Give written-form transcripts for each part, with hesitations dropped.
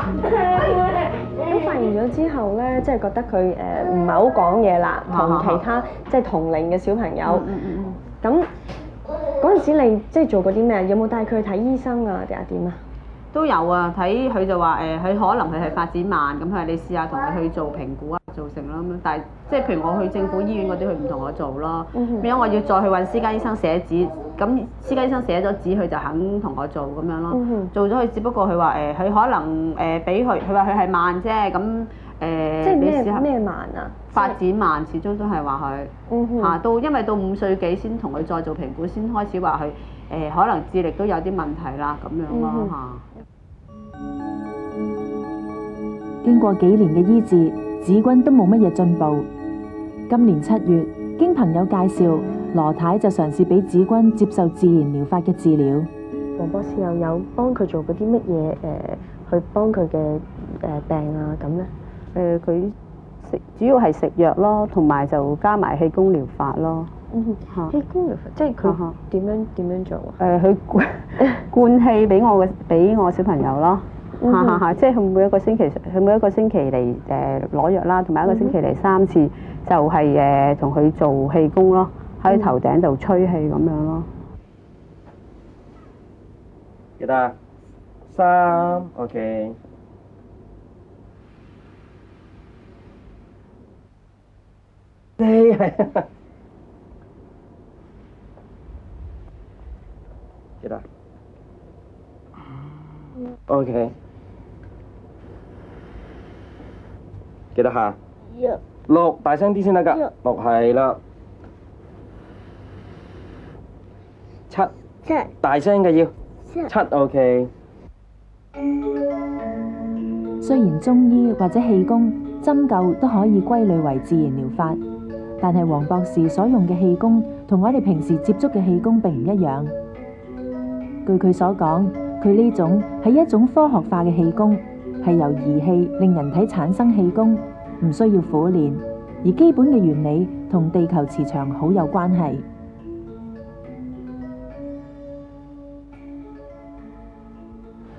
咁發現咗之後咧，即係覺得佢唔係好講嘢啦，同其他即係同齡嘅小朋友。咁嗰陣時你即係做過啲咩？有冇帶佢去睇醫生啊？定係點啊？都有啊，睇佢就話佢可能佢係發展慢，咁佢話你試下同佢去做評估啊，做成啦咁樣。但係即係譬如我去政府醫院嗰啲，佢唔同我做咯。變咗我要再去揾私家醫生寫紙，咁私家醫生寫咗紙，佢就肯同我做咁樣咯。做咗佢，只不過佢話佢可能俾佢話佢係慢啫，咁即係咩慢啊？發展慢，始終都係話佢嚇到，因為到5歲幾先同佢再做評估，先開始話佢可能智力都有啲問題啦咁樣咯嚇。經過幾年嘅醫治，子君都冇乜嘢進步。今年7月，經朋友介紹，羅太就嘗試俾子君接受自然療法嘅治療。黃博士又有幫佢做過啲乜嘢去幫佢嘅病啊咁咧？佢主要係食藥咯，同埋就加埋氣功療法咯。氣功療法即係佢點樣做啊？佢灌氣俾我小朋友咯。即係佢每一個星期嚟攞藥啦，同埋一個星期嚟3次，就係同佢做氣功咯，喺頭頂度吹氣咁樣咯。記得3 OK。係記得 OK。記得下6，大聲啲先得㗎。6係啦。7，大聲嘅要7 OK。雖然中醫或者氣功、針灸都可以歸類為自然療法，但係黃博士所用嘅氣功同我哋平時接觸嘅氣功並唔一樣。據佢所講，佢呢種係一種科學化嘅氣功，係由儀器令人體產生氣功，唔需要苦練，而基本嘅原理同地球磁場好有關係。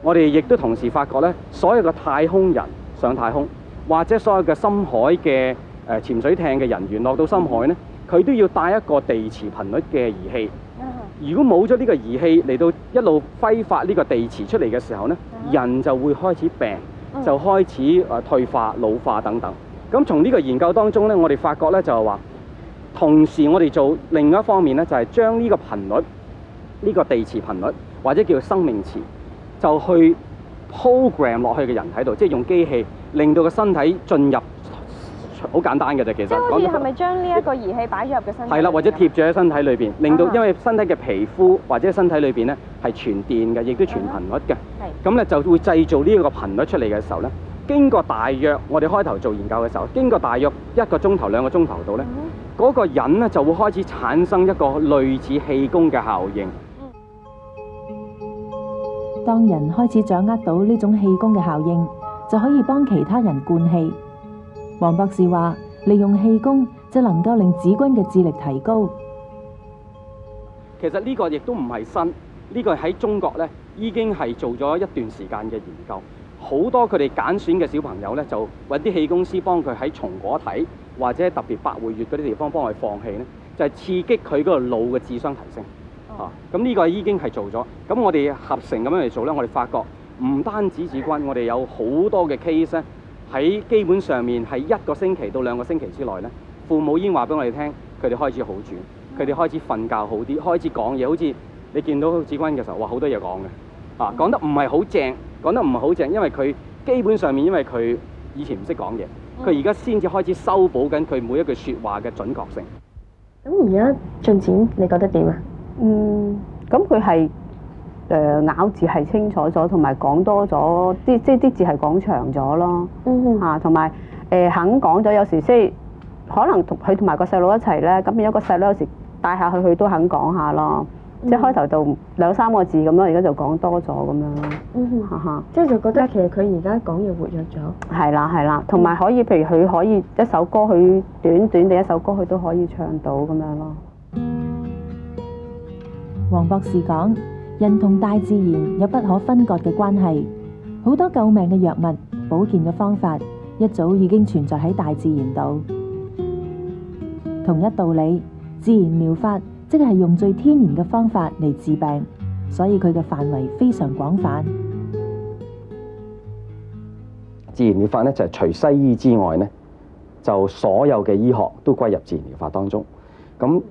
我哋亦都同時發覺咧，所有嘅太空人上太空，或者所有嘅深海嘅潛水艇嘅人員落到深海咧，佢都要帶一個地磁頻率嘅儀器。如果冇咗呢個儀器嚟到一路揮發呢個地磁出嚟嘅時候咧，人就會開始病，就開始退化、老化等等。咁從呢個研究當中咧，我哋發覺咧就係話，同時我哋做另一方面咧，就係將呢個頻率、呢個地磁頻率或者叫做生命磁，就去 program 落去嘅人體度，即係用機器令到個身體進入，好簡單嘅啫。其實即係好似係咪將呢一個儀器擺咗入嘅身體？係啦，或者貼住喺身體裏邊，令到因為身體嘅皮膚或者身體裏邊咧係傳電嘅，亦都傳頻率嘅。咁咧就會製造呢個頻率出嚟嘅時候咧，經過大約我哋開頭做研究嘅時候，經過大約1個鐘頭、2個鐘頭度咧，嗰個人咧就會開始產生一個類似氣功嘅效應。當人開始掌握到呢種氣功嘅效應，就可以幫其他人灌氣。黃博士話，利用氣功就能夠令子君嘅智力提高。其實呢個亦都唔係新，呢個喺中國咧已經係做咗一段時間嘅研究。好多佢哋揀選嘅小朋友咧，就揾啲氣功師幫佢喺松果體或者特別百會穴嗰啲地方幫佢放氣咧，就係刺激佢嗰個腦嘅智商提升。咁呢個已經係做咗。咁我哋合成咁樣嚟做咧，我哋發覺唔單止子君，我哋有好多嘅 case 咧，喺基本上面係1個星期到2個星期之內咧，父母已經話俾我哋聽，佢哋開始好轉，佢哋開始瞓覺好啲，開始講嘢，好似你見到子君嘅時候，哇，好多嘢講嘅，講得唔係好正，講得唔係好正，因為佢基本上面因為佢以前唔識講嘢，佢而家先至開始修補緊佢每一句説話嘅準確性。咁而家進展你覺得點啊？咁佢係咬字係清楚咗，同埋講多咗啲，即係啲字係講長咗咯。同埋肯講咗，有時即係可能佢同埋個細佬一齊咧，咁變咗個細佬有時帶下佢都肯講下咯。即係開頭就2、3個字咁咯，而家就講多咗咁樣咯。即係就覺得其實佢而家講嘢活躍咗。係啦，同埋可以譬如佢可以一首歌，佢短短地一首歌，佢都可以唱到咁樣咯。黃博士講，人同大自然有不可分割嘅關係，好多救命嘅藥物、保健嘅方法，一早已經存在喺大自然度。同一道理，自然療法即係用最天然嘅方法嚟治病，所以佢嘅範圍非常廣泛。自然療法咧就係除西醫之外咧，就所有嘅醫學都歸入自然療法當中。咁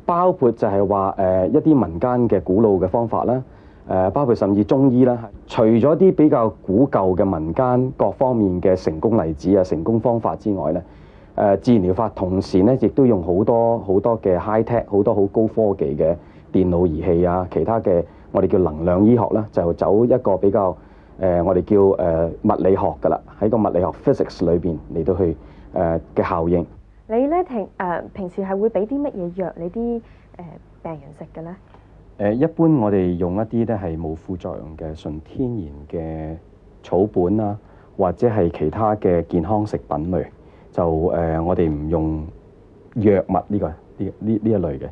包括就係話一啲民間嘅古老嘅方法啦，包括甚至中醫啦。除咗啲比較古舊嘅民間各方面嘅成功例子啊、成功方法之外咧，自然療法同時咧亦都用好多嘅 high tech 好多好高科技嘅電腦儀器啊，其他嘅我哋叫能量醫學啦，就走一個比較我哋叫物理學㗎啦，喺個物理學 physics 裏邊嚟到去嘅效應。你咧平時係會俾啲乜嘢藥你啲病人食嘅咧？一般我哋用一啲咧係冇副作用嘅純天然嘅草本啊，或者係其他嘅健康食品類，就我哋唔用藥物呢一類嘅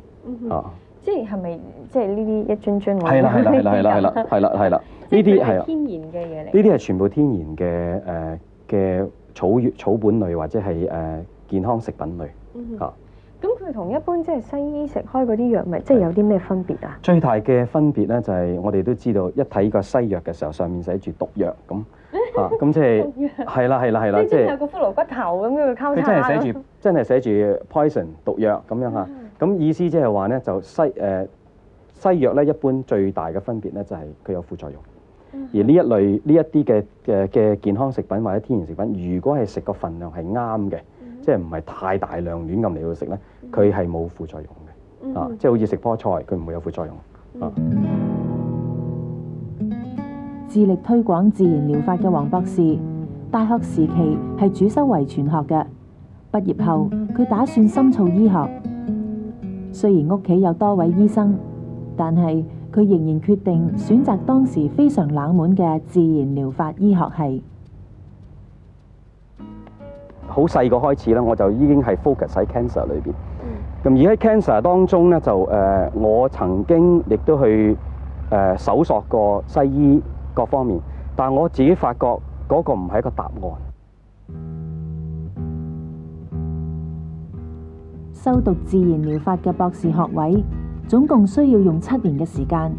啊。即係咪即係呢啲一樽樽我係啦，呢啲係天然嘅嘢嚟。呢啲係全部天然嘅草本類或者係健康食品類啊。咁佢同一般即係西醫食開嗰啲藥物，即係有啲咩分別啊？最大嘅分別咧就係我哋都知道，一睇個西藥嘅時候，上面寫住毒藥咁啊，咁即係係啦，即係有個骷髏骨頭咁樣嘅交叉。佢真係寫住 poison 毒藥咁樣嚇。咁意思即係話咧，就西藥咧一般最大嘅分別咧就係佢有副作用。而呢一啲嘅健康食品或者天然食品，如果係食個份量係啱嘅，即係唔係太大量亂咁嚟到食咧，佢係冇副作用嘅。啊，即係好似食棵菜，佢唔會有副作用。啊，致力推廣自然療法嘅黃博士，大學時期係主修遺傳學嘅，畢業後佢打算深造醫學。雖然屋企有多位醫生，但係佢仍然決定選擇當時非常冷門嘅自然療法醫學系。好細個開始咧，我就已經係 focus 喺 cancer 裏邊。咁而喺 cancer 當中咧，就我曾經亦都去搜索過西醫各方面，但係我自己發覺嗰個唔係一個答案。修讀自然療法嘅博士學位，總共需要用7年嘅時間。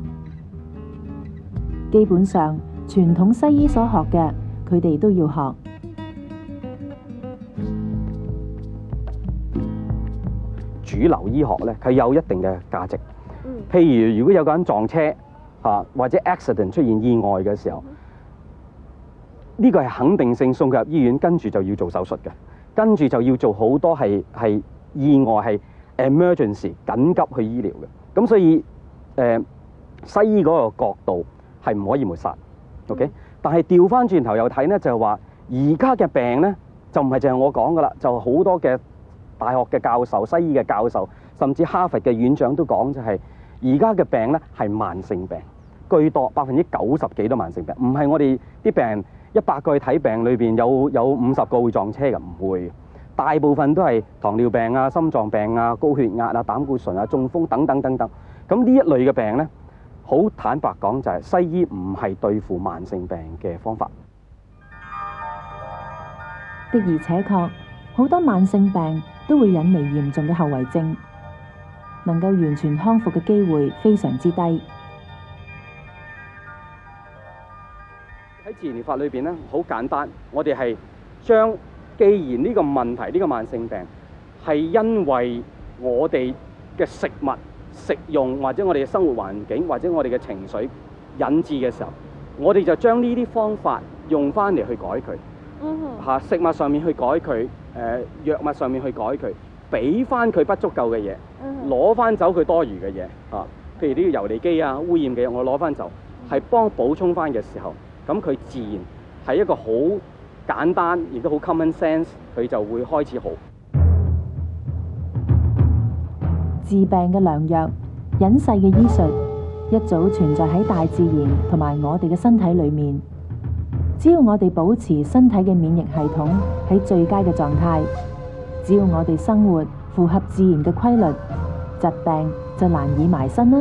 基本上，傳統西醫所學嘅，佢哋都要學。主流醫學咧，佢有一定嘅價值。譬如如果有個人撞車或者 accident 出現意外嘅時候，呢個係肯定性送佢入醫院，跟住就要做手術嘅，跟住就要做好多係意外係 emergency 緊急去醫療嘅。咁所以西醫嗰個角度係唔可以抹殺。OK， 但係調翻轉頭又睇咧，就係話而家嘅病咧就唔係淨係我講噶啦，就好多嘅大學嘅教授、西醫嘅教授，甚至哈佛嘅院長都講，就係而家嘅病咧係慢性病居多，90%幾都慢性病，唔係我哋啲病人100個去睇病裏邊有50個會撞車嘅，唔會。大部分都係糖尿病啊、心臟病啊、高血壓啊、膽固醇啊、中風等等等等。咁呢一類嘅病咧，好坦白講就係西醫唔係對付慢性病嘅方法。的而且確，好多慢性病都會引嚟嚴重嘅後遺症，能夠完全康復嘅機會非常之低。喺自然療法裏邊咧，好簡單，我哋係將既然呢個問題，呢個慢性病係因為我哋嘅食物、食用或者我哋嘅生活環境或者我哋嘅情緒引致嘅時候，我哋就將呢啲方法用翻嚟去改佢。食物上面去改佢，藥物上面去改佢，俾翻佢不足夠嘅嘢，攞翻走佢多餘嘅嘢。譬如呢啲游離基啊、污染嘅嘢，我攞翻走，係幫補充翻嘅時候，咁佢自然係一個好簡單，亦都好 common sense， 佢就會開始好。治病嘅良藥、隱世嘅醫術，一早存在喺大自然同埋我哋嘅身體裏面。只要我哋保持身體嘅免疫系統喺最佳嘅狀態，只要我哋生活符合自然嘅規律，疾病就難以埋身啦。